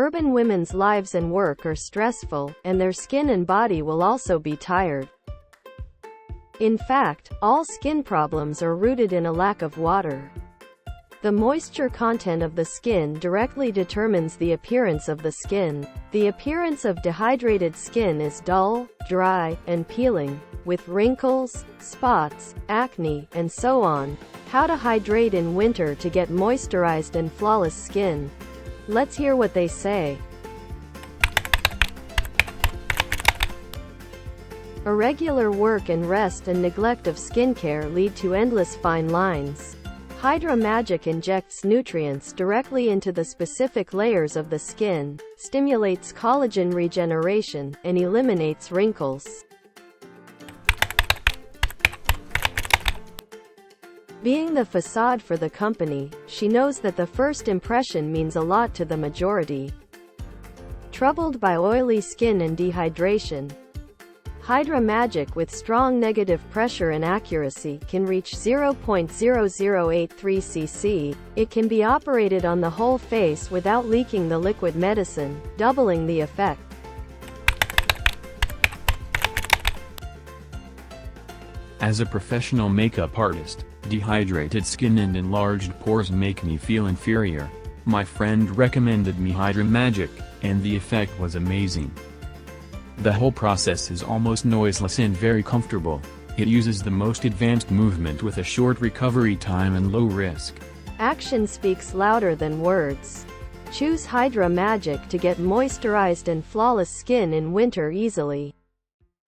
Urban women's lives and work are stressful, and their skin and body will also be tired. In fact, all skin problems are rooted in a lack of water. The moisture content of the skin directly determines the appearance of the skin. The appearance of dehydrated skin is dull, dry, and peeling, with wrinkles, spots, acne, and so on. How to hydrate in winter to get moisturized and flawless skin. Let's hear what they say. Irregular work and rest and neglect of skincare lead to endless fine lines. Hydra Magic injects nutrients directly into the specific layers of the skin, stimulates collagen regeneration, and eliminates wrinkles. Being the facade for the company, she knows that the first impression means a lot to the majority. Troubled by oily skin and dehydration, Hydra Magic with strong negative pressure and accuracy can reach 0.0083 cc. It can be operated on the whole face without leaking the liquid medicine, doubling the effect. As a professional makeup artist, dehydrated skin and enlarged pores make me feel inferior. My friend recommended me Hydra Magic, and the effect was amazing. The whole process is almost noiseless and very comfortable. It uses the most advanced movement with a short recovery time and low risk. Action speaks louder than words. Choose Hydra Magic to get moisturized and flawless skin in winter easily.